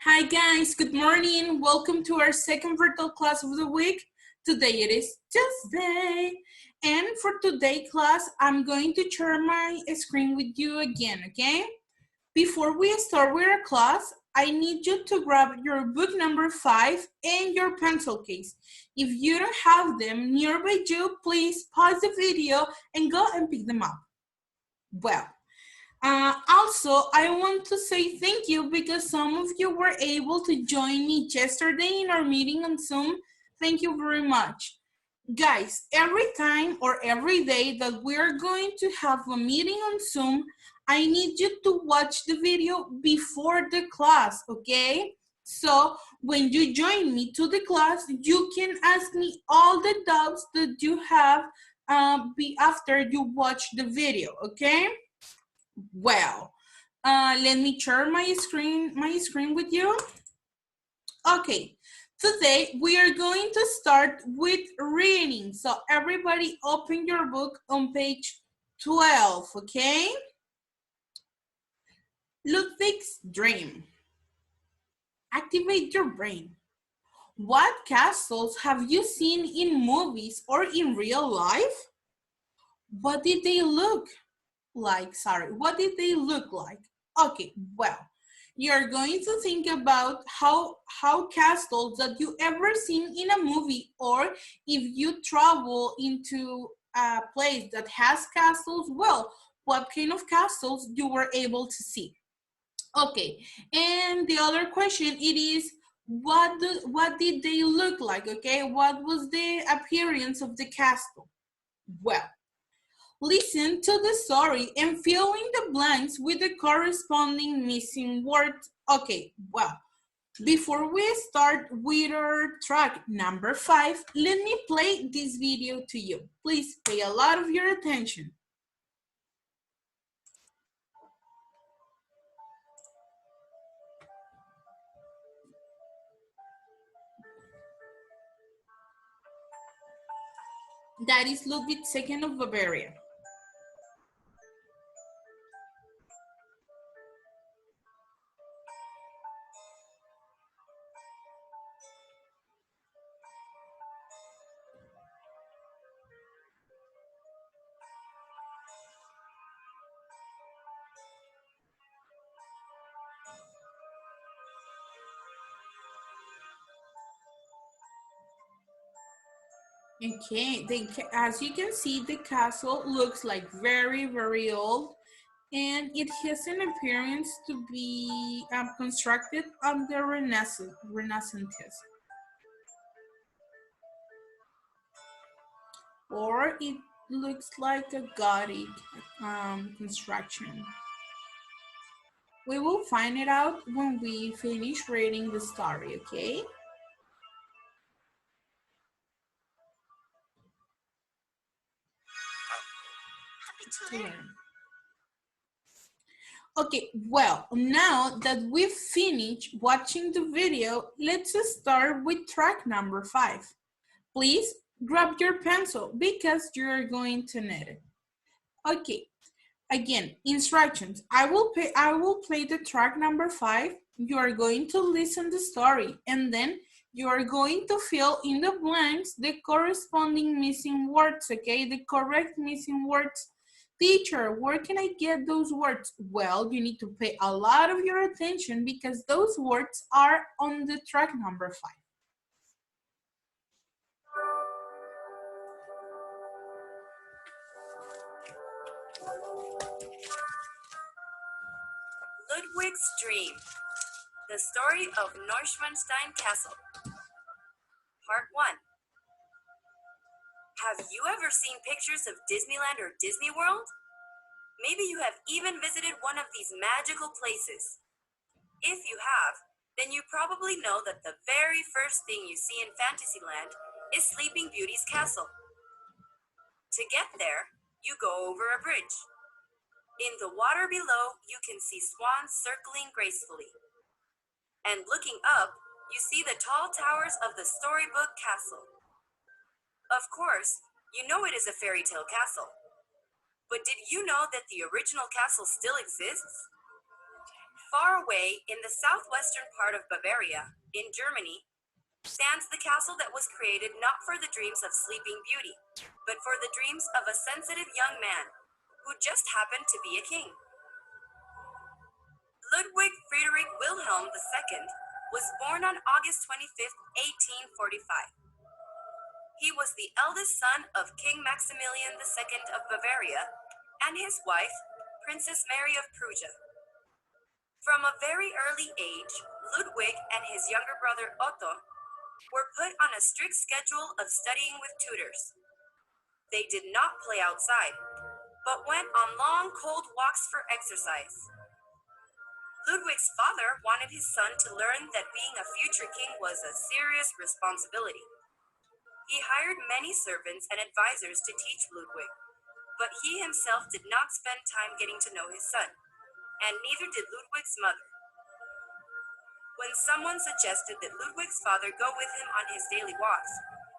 Hi guys, good morning. Welcome to our second virtual class of the week. Today it is Tuesday. And for today's class, I'm going to share my screen with you again, okay? Before we start with our class, I need you to grab your book number 5 and your pencil case. If you don't have them nearby you, please pause the video and go and pick them up. Well, also, I want to say thank you because some of you were able to join me yesterday in our meeting on Zoom. Thank you very much. Guys, every time or every day that we're going to have a meeting on Zoom, I need you to watch the video before the class, okay? So when you join me to the class, you can ask me all the doubts that you have after you watch the video, okay? Well, let me share my screen with you. Okay, today we are going to start with reading. So everybody open your book on page 12, okay? Ludwig's dream. Activate your brain. What castles have you seen in movies or in real life? What did they look like? Sorry, what did they look like? Okay, well, you're going to think about how castles that you ever seen in a movie, or if you travel into a place that has castles, well, what kind of castles you were able to see. Okay, and the other question it is, what did they look like? Okay, what was the appearance of the castle? Well, listen to the story and fill in the blanks with the corresponding missing words. Okay, well, before we start with our track number 5, let me play this video to you. Please pay a lot of your attention. That is Ludwig II of Bavaria. Okay, as you can see, the castle looks like very, very old, and it has an appearance to be constructed under Renaissance. Or it looks like a Gothic construction. We will find it out when we finish reading the story, okay? Okay, well, now that we've finished watching the video, let's start with track number 5. Please grab your pencil because you're going to need it. Okay, again, instructions. I will play the track number 5. You are going to listen the story, and then you are going to fill in the blanks the corresponding missing words, okay? The correct missing words. Teacher, where can I get those words? Well, you need to pay a lot of your attention because those words are on the track number 5. Ludwig's Dream, the story of Neuschwanstein Castle. Part 1. Have you ever seen pictures of Disneyland or Disney World? Maybe you have even visited one of these magical places. If you have, then you probably know that the very first thing you see in Fantasyland is Sleeping Beauty's castle. To get there, you go over a bridge. In the water below, you can see swans circling gracefully. And looking up, you see the tall towers of the storybook castle. Of course, you know it is a fairy tale castle. But did you know that the original castle still exists? Far away in the southwestern part of Bavaria, in Germany, stands the castle that was created not for the dreams of Sleeping Beauty, but for the dreams of a sensitive young man who just happened to be a king. Ludwig Friedrich Wilhelm II was born on August 25, 1845. He was the eldest son of King Maximilian II of Bavaria and his wife, Princess Mary of Prussia. From a very early age, Ludwig and his younger brother Otto were put on a strict schedule of studying with tutors. They did not play outside, but went on long, cold walks for exercise. Ludwig's father wanted his son to learn that being a future king was a serious responsibility. He hired many servants and advisors to teach Ludwig, but he himself did not spend time getting to know his son, and neither did Ludwig's mother. When someone suggested that Ludwig's father go with him on his daily walks,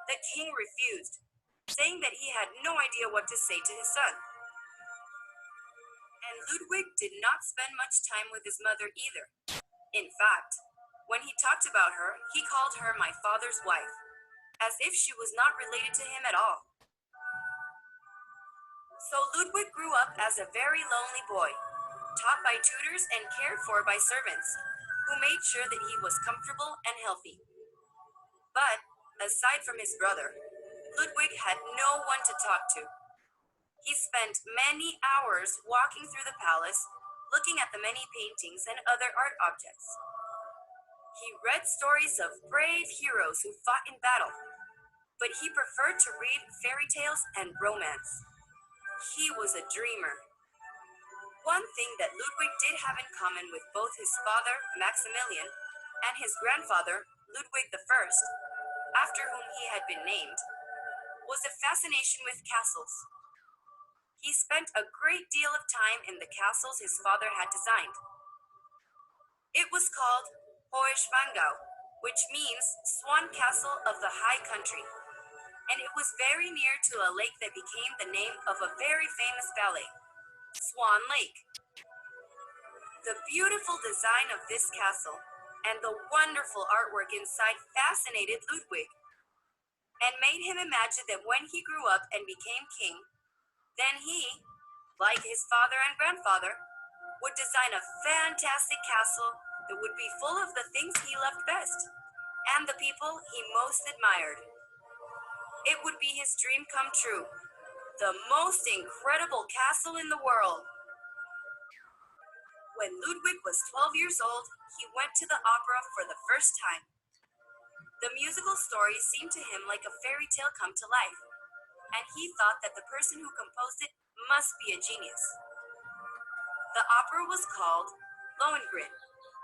the king refused, saying that he had no idea what to say to his son. And Ludwig did not spend much time with his mother either. In fact, when he talked about her, he called her my father's wife, as if she was not related to him at all. So Ludwig grew up as a very lonely boy, taught by tutors and cared for by servants, who made sure that he was comfortable and healthy. But, aside from his brother, Ludwig had no one to talk to. He spent many hours walking through the palace, looking at the many paintings and other art objects. He read stories of brave heroes who fought in battle, but he preferred to read fairy tales and romance. He was a dreamer. One thing that Ludwig did have in common with both his father, Maximilian, and his grandfather, Ludwig I, after whom he had been named, was a fascination with castles. He spent a great deal of time in the castles his father had designed. It was called Hohenschwangau, which means Swan Castle of the High Country, and it was very near to a lake that became the name of a very famous ballet, Swan Lake. The beautiful design of this castle and the wonderful artwork inside fascinated Ludwig and made him imagine that when he grew up and became king, then he, like his father and grandfather, would design a fantastic castle that would be full of the things he loved best and the people he most admired. It would be his dream come true, the most incredible castle in the world. When Ludwig was 12 years old, he went to the opera for the first time. The musical story seemed to him like a fairy tale come to life, and he thought that the person who composed it must be a genius. The opera was called Lohengrin,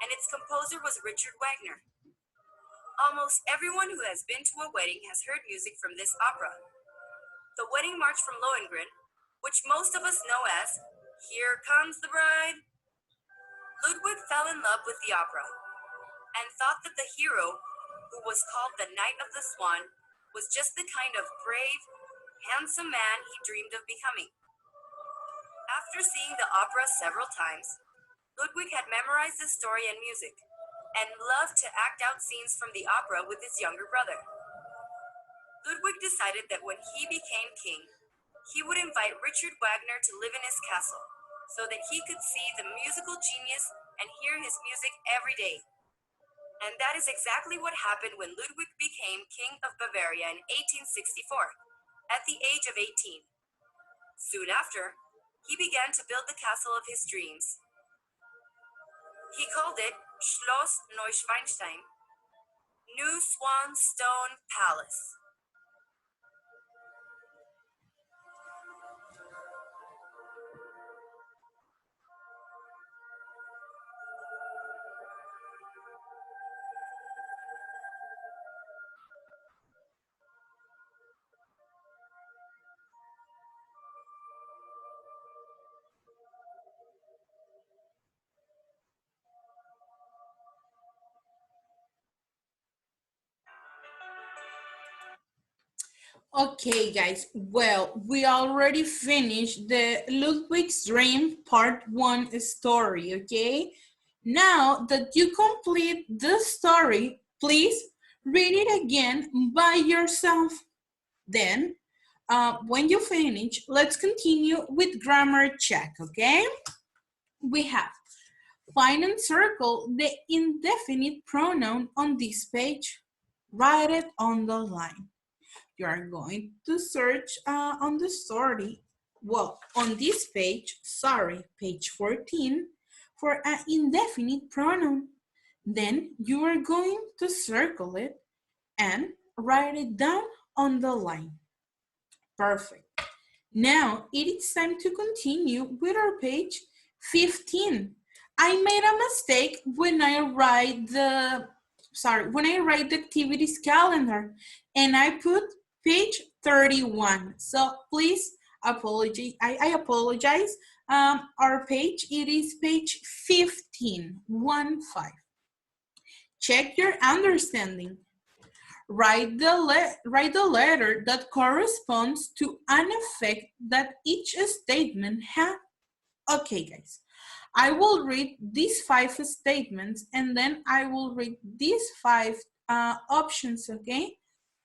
and its composer was Richard Wagner. Almost everyone who has been to a wedding has heard music from this opera. The wedding march from Lohengrin, which most of us know as Here Comes the Bride. Ludwig fell in love with the opera and thought that the hero, who was called the Knight of the Swan, was just the kind of brave, handsome man he dreamed of becoming. After seeing the opera several times, Ludwig had memorized the story and music, and loved to act out scenes from the opera with his younger brother. Ludwig decided that when he became king, he would invite Richard Wagner to live in his castle, so that he could see the musical genius and hear his music every day. And that is exactly what happened when Ludwig became King of Bavaria in 1864, at the age of 18. Soon after, he began to build the castle of his dreams. He called it Schloss Neuschwanstein, New Swan Stone Palace. Okay, guys. Well, we already finished the Ludwig's Dream Part 1 story, okay? Now that you complete the story, please read it again by yourself. Then, when you finish, let's continue with grammar check, okay? We have find and circle the indefinite pronoun on this page. Write it on the line. You are going to search on the story, well, on this page, page 14, for an indefinite pronoun. Then you are going to circle it and write it down on the line. Perfect. Now it is time to continue with our page 15. I made a mistake when I write the activities calendar and I put page 31. So please apologize. I apologize. Our page, it is page 15, 1-5. Check your understanding. Write the letter that corresponds to an effect that each statement has. Okay, guys. I will read these 5 statements and then I will read these 5 options, okay?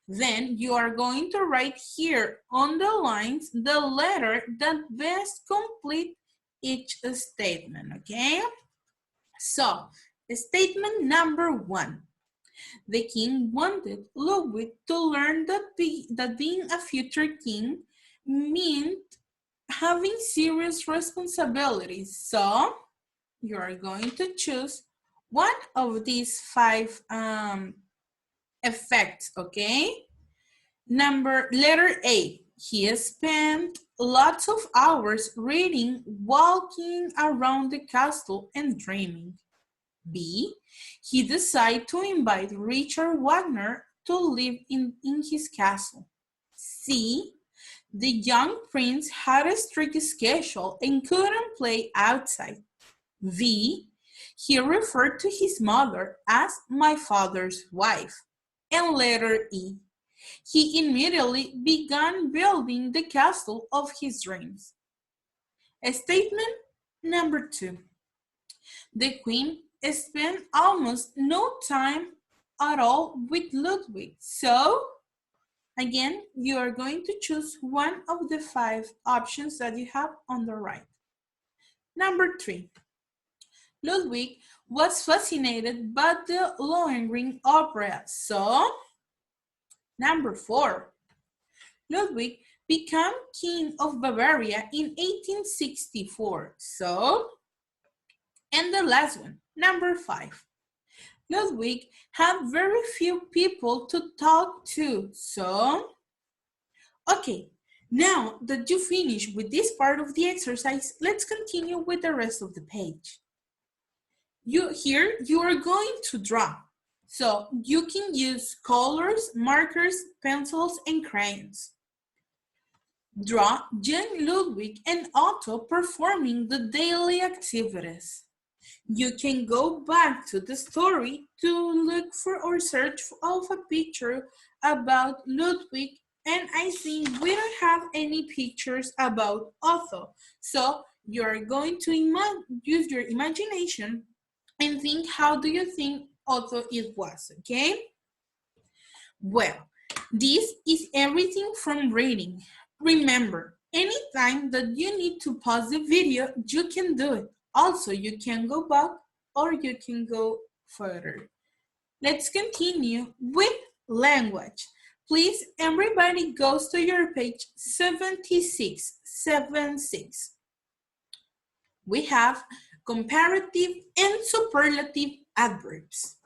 Then you are going to write here on the lines the letter that best complete each statement, okay? So, statement number 1. The king wanted Ludwig to learn that being a future king meant having serious responsibilities. So you are going to choose one of these 5 effects, okay? Letter A. He spent lots of hours reading, walking around the castle and dreaming. B. He decided to invite Richard Wagner to live in his castle. C. The young prince had a strict schedule and couldn't play outside. V. He referred to his mother as my father's wife. And letter E. He immediately began building the castle of his dreams. Statement number 2. The queen spent almost no time at all with Ludwig. So, again, you are going to choose one of the 5 options that you have on the right. Number 3. Ludwig was fascinated by the Lohengrin opera. So, number 4. Ludwig became king of Bavaria in 1864. So, and the last one, number 5. Ludwig had very few people to talk to. So, okay, now that you finish with this part of the exercise, let's continue with the rest of the page. You are going to draw. So you can use colors, markers, pencils, and crayons. Draw young Ludwig and Otto performing the daily activities. You can go back to the story to look for or search of a picture about Ludwig, and I think we don't have any pictures about Otto. So you're going to use your imagination and think, how do you think Otto it was, okay? Well, this is everything from reading. Remember, anytime that you need to pause the video, you can do it. Also, you can go back or you can go further. Let's continue with language. Please, everybody goes to your page 76. We have comparative and superlative adverbs.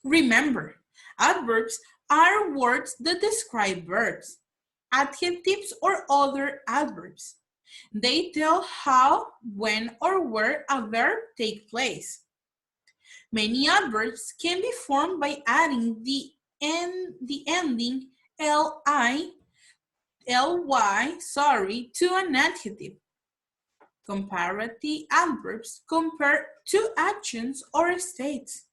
Remember, adverbs are words that describe verbs, adjectives, or other adverbs. They tell how, when, or where a verb takes place. Many adverbs can be formed by adding the ending ly, to an adjective. Comparative adverbs compare two actions or states.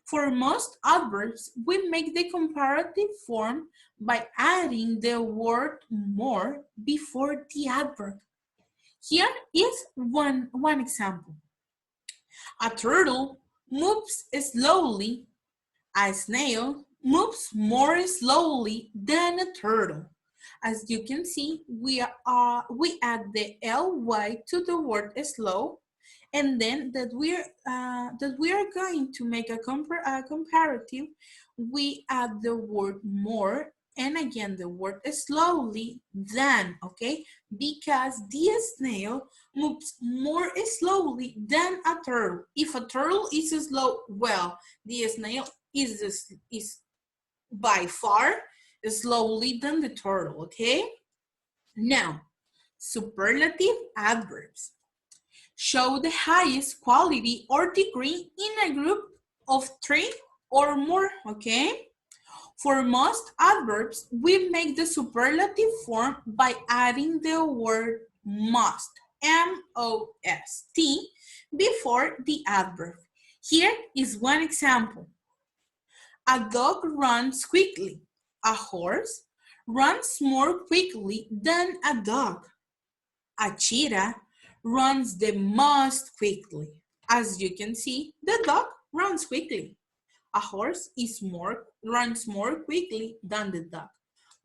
For most adverbs, we make the comparative form by adding the word more before the adverb. Here is one example. A turtle moves slowly. A snail moves more slowly than a turtle. As you can see, we add the ly to the word slow, and then that we are going to make a comparative, we add the word more, and again the word slowly than, okay? Because the snail moves more slowly than a turtle. If a turtle is slow, well, the snail is by far slowly than the turtle, okay? Now, superlative adverbs show the highest quality or degree in a group of three or more, okay? For most adverbs, we make the superlative form by adding the word must, M-O-S-T, before the adverb. Here is one example. A dog runs quickly. A horse runs more quickly than a dog. A cheetah runs the most quickly. As you can see, the dog runs quickly. A horse runs more quickly than the dog.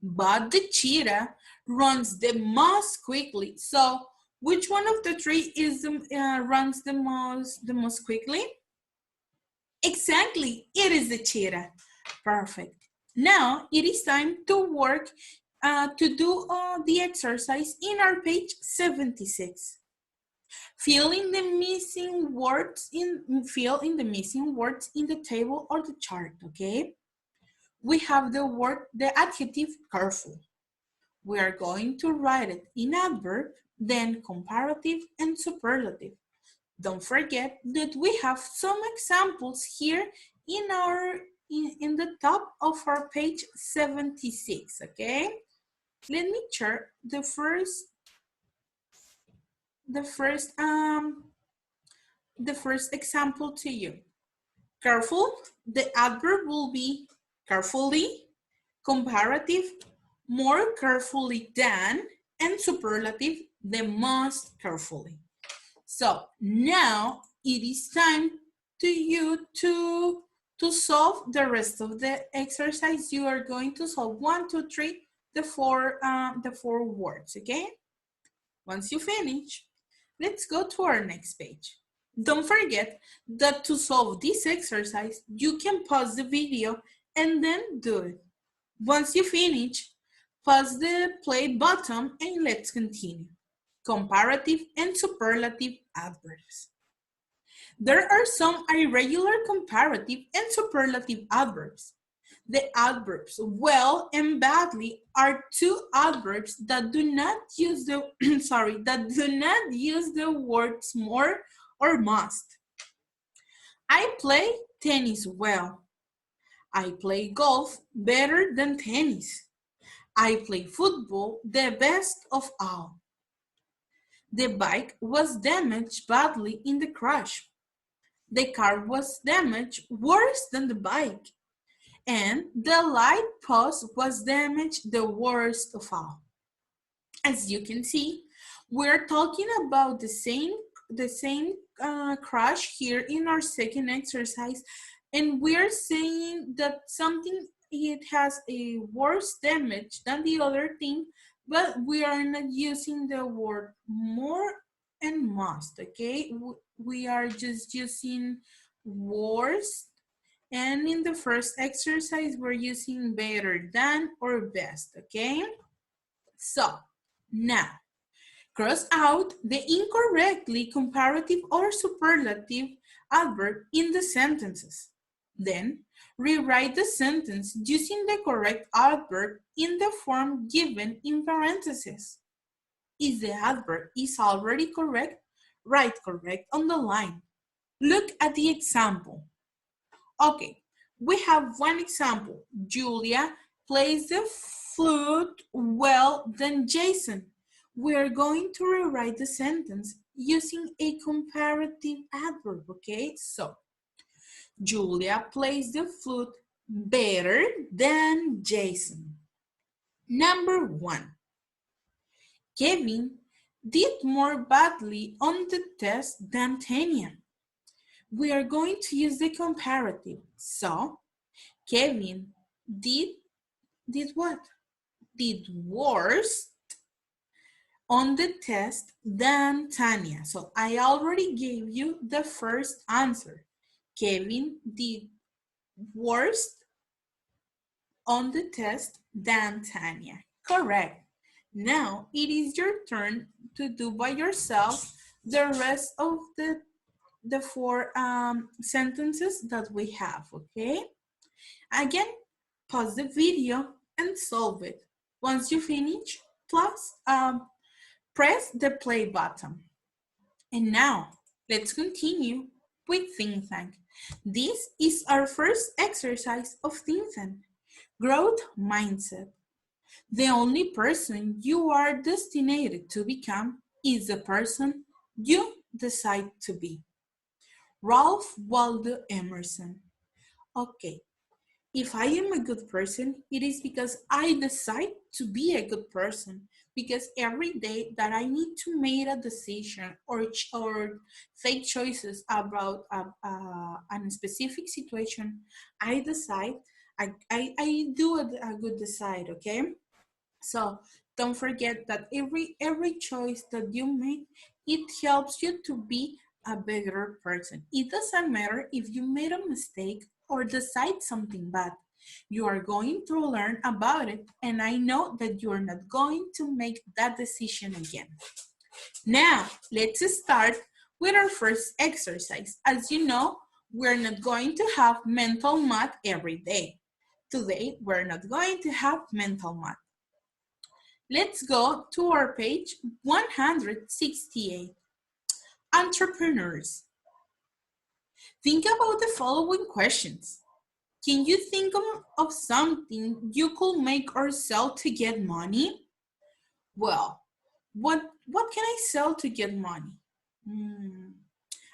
But the cheetah runs the most quickly. So which one of the three runs the most quickly? Exactly, it is the cheetah. Perfect. Now it is time to work to do the exercise in our page 76. Fill in the missing words in the table or the chart, okay? We have the adjective careful. We are going to write it in adverb, then comparative and superlative. Don't forget that we have some examples here in the top of our page 76, okay? Let me share the first example to you. Careful, the adverb will be carefully, comparative, more carefully than, and superlative, the most carefully. So now it is time to you to solve the rest of the exercise. You are going to solve 1, 2, 3, the four words, okay? Once you finish, let's go to our next page. Don't forget that to solve this exercise, you can pause the video and then do it. Once you finish, pause the play button and let's continue. Comparative and superlative adverbs. There are some irregular comparative and superlative adverbs. The adverbs well and badly are two adverbs that do not use the words more or must. I play tennis well. I play golf better than tennis. I play football the best of all. The bike was damaged badly in the crash. The car was damaged worse than the bike. And the light post was damaged the worst of all. As you can see, we're talking about the same crash here in our second exercise, and we're saying that something it has a worse damage than the other thing, but we are not using the word more and must, okay? We are just using worse, and in the first exercise, we're using better than or best, okay? So now, cross out the incorrectly comparative or superlative adverb in the sentences. Then, rewrite the sentence using the correct adverb in the form given in parentheses. If the adverb is already correct, write correct on the line. Look at the example. Okay, we have one example. Julia plays the flute well than Jason. We're going to rewrite the sentence using a comparative adverb, okay? So, Julia plays the flute better than Jason. Number 1, Kevin did more badly on the test than Tanya. we are going to use the comparative. So, Kevin did what? Did worse on the test than Tanya. So I already gave you the first answer. Kevin did worse on the test than Tanya. Correct. Now it is your turn to do by yourself the rest of the four sentences that we have, okay? Again, pause the video and solve it. Once you finish, plus press the play button. And now, let's continue with Think Tank. This is our first exercise of Think Tank, growth mindset. The only person you are destined to become is the person you decide to be. Ralph Waldo Emerson. Okay, if I am a good person, it is because I decide to be a good person. Because every day that I need to make a decision or take choices about a specific situation, I decide, I do a good decide, okay? So don't forget that every choice that you make, it helps you to be a better person. It doesn't matter if you made a mistake or decide something bad. You are going to learn about it, and I know that you are not going to make that decision again. Now, let's start with our first exercise. As you know, we're not going to have mental math every day. Today, we're not going to have mental math. Let's go to our page 168. Entrepreneurs. Think about the following questions. Can you think of something you could make or sell to get money? Well, what can I sell to get money?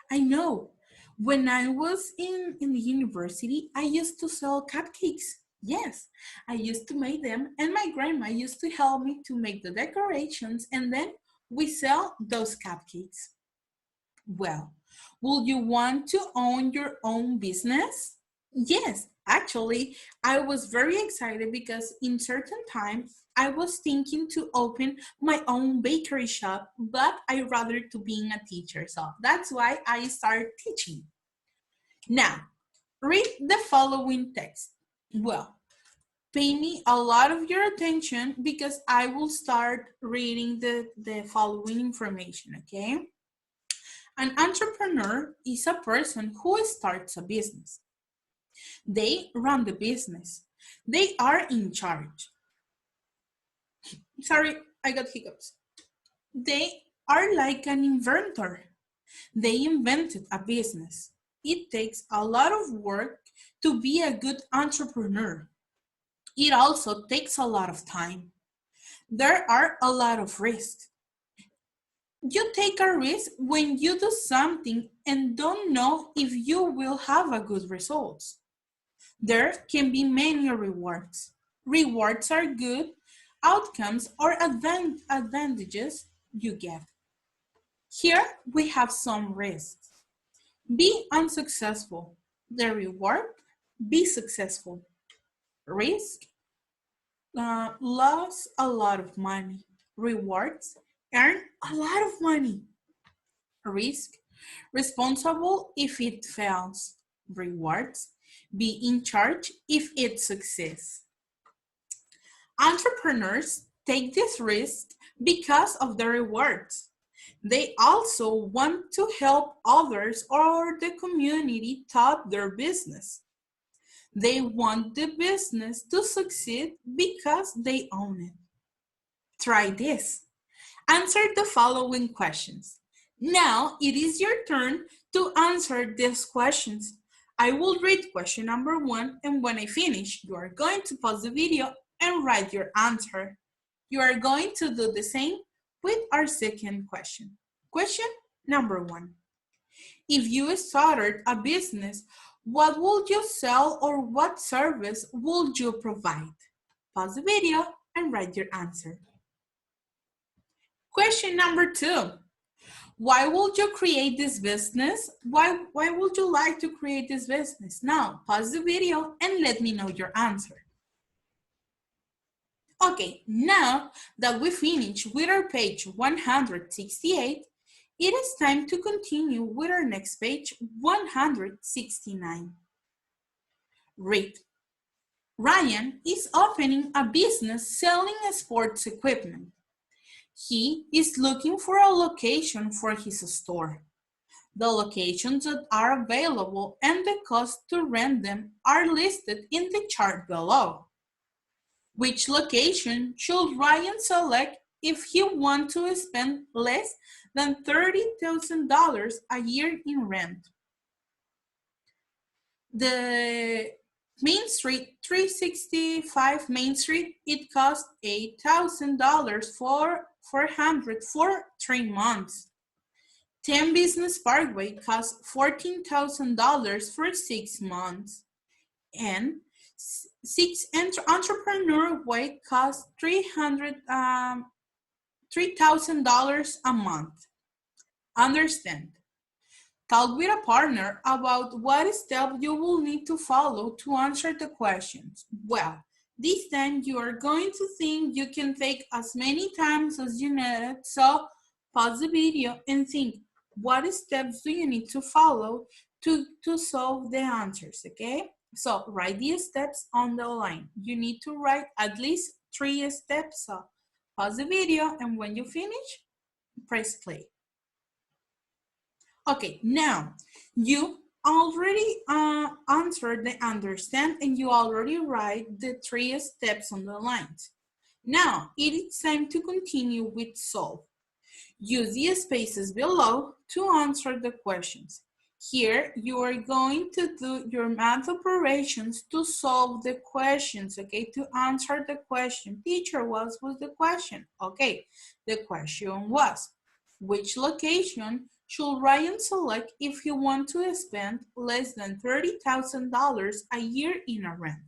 I know. When I was in the university, I used to sell cupcakes. Yes, I used to make them, and my grandma used to help me to make the decorations, and then we sell those cupcakes. Well, would you want to own your own business? Yes, actually, I was very excited because in certain time I was thinking to open my own bakery shop, but I rather to being a teacher. So that's why I started teaching. Now, read the following text. Well, pay me a lot of your attention because I will start reading the following information, okay? An entrepreneur is a person who starts a business. They run the business. They are in charge. Sorry, I got hiccups. They are like an inventor. They invented a business. It takes a lot of work to be a good entrepreneur. It also takes a lot of time. There are a lot of risks. You take a risk when you do something and don't know if you will have a good results. There can be many rewards. Rewards are good outcomes or advantages you get. Here we have some risks. Be unsuccessful. The reward, be successful. Risk, lose a lot of money. Rewards, earn a lot of money. Risk, responsible if it fails. Rewards, be in charge if it succeeds. Entrepreneurs take this risk because of the rewards. They also want to help others or the community through their business. They want the business to succeed because they own it. Try this. Answer the following questions. Now it is your turn to answer these questions. I will read question number 1, and when I finish, you are going to pause the video and write your answer. You are going to do the same with our second question. Question number 1. If you started a business, what would you sell or what service would you provide? Pause the video and write your answer. Question number 2. Why would you create this business? Why would you like to create this business? Now, pause the video and let me know your answer. Okay, now that we finished with our page 168, it is time to continue with our next page 169. Read. Ryan is opening a business selling sports equipment. He is looking for a location for his store. The locations that are available and the cost to rent them are listed in the chart below. Which location should Ryan select if he wants to spend less than $30,000 a year in rent? The Main Street, 365 Main Street, it costs $8,000 for 3 months. 10 Business Parkway costs $14,000 for 6 months. And 6 Entrepreneur Way costs $3,000 a month. Understand. Talk with a partner about what step you will need to follow to answer the questions. Well, this time you are going to think you can take as many times as you need it, so pause the video and think, what steps do you need to follow to solve the answers, okay? So write the steps on the line. You need to write at least 3 steps, so pause the video and when you finish, press play. Okay, now you already answered the understand and you already write the 3 steps on the lines. Now it is time to continue with solve. Use the spaces below to answer the questions. Here you are going to do your math operations to solve the questions, okay, to answer the question. Teacher, what was the question? Okay, the question was, which location should Ryan select if he wants to spend less than $30,000 a year in a rent?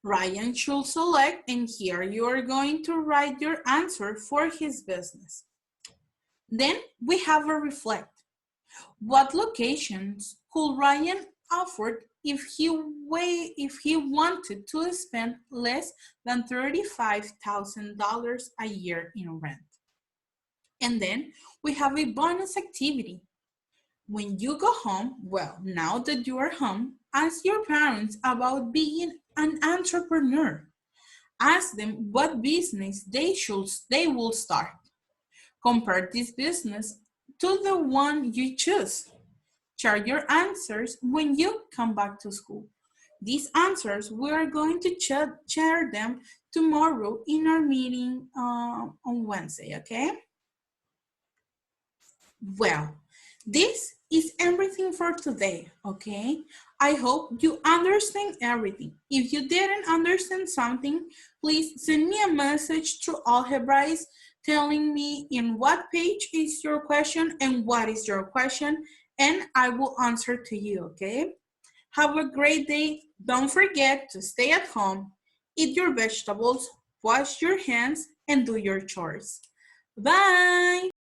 Ryan should select, and here you are going to write your answer for his business. Then we have a reflect. What locations could Ryan afford if he wanted to spend less than $35,000 a year in rent? And then we have a bonus activity. When you go home, well, now that you are home, ask your parents about being an entrepreneur. Ask them what business they will start. Compare this business to the one you choose. Share your answers when you come back to school. These answers, we are going to share them tomorrow in our meeting on Wednesday, okay? Well, this is everything for today, okay? I hope you understand everything. If you didn't understand something, please send me a message through Algebraics telling me in what page is your question and what is your question, and I will answer to you, okay? Have a great day. Don't forget to stay at home, eat your vegetables, wash your hands, and do your chores. Bye!